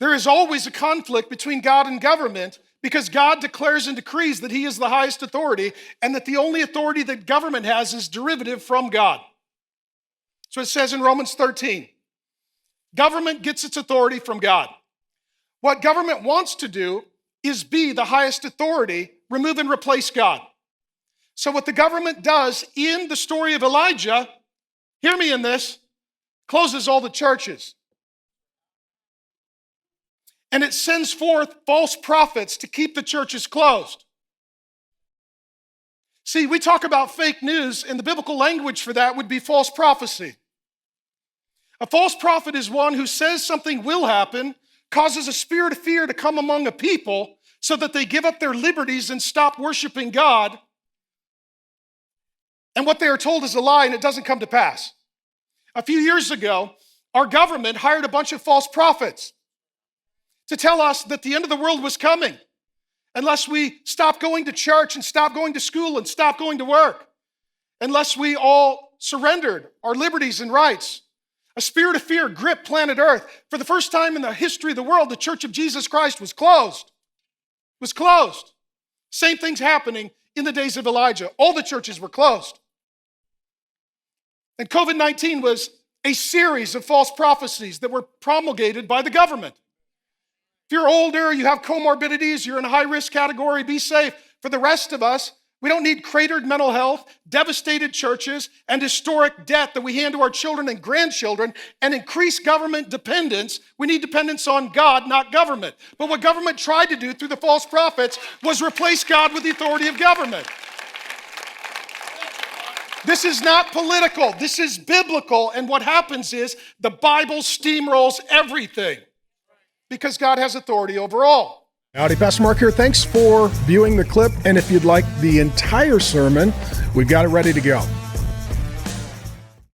There is always a conflict between God and government because God declares and decrees that he is the highest authority and that the only authority that government has is derivative from God. So it says in Romans 13, government gets its authority from God. What government wants to do is be the highest authority, remove and replace God. So what the government does in the story of Elijah, hear me in this, closes all the churches. And it sends forth false prophets to keep the churches closed. See, we talk about fake news, and the biblical language for that would be false prophecy. A false prophet is one who says something will happen, causes a spirit of fear to come among a people so that they give up their liberties and stop worshiping God. And what they are told is a lie, and it doesn't come to pass. A few years ago, our government hired a bunch of false prophets to tell us that the end of the world was coming unless we stop going to church and stop going to school and stop going to work, unless we all surrendered our liberties and rights. A spirit of fear gripped planet Earth. For the first time in the history of the world, the Church of Jesus Christ was closed. Was closed. Same thing's happening in the days of Elijah. All the churches were closed. And COVID-19 was a series of false prophecies that were promulgated by the government. If you're older, you have comorbidities, you're in a high-risk category, be safe. For the rest of us, we don't need cratered mental health, devastated churches, and historic debt that we hand to our children and grandchildren, and increased government dependence. We need dependence on God, not government. But what government tried to do through the false prophets was replace God with the authority of government. This is not political. This is biblical. And what happens is the Bible steamrolls everything because God has authority over all. Howdy, Pastor Mark here. Thanks for viewing the clip. And if you'd like the entire sermon, we've got it ready to go.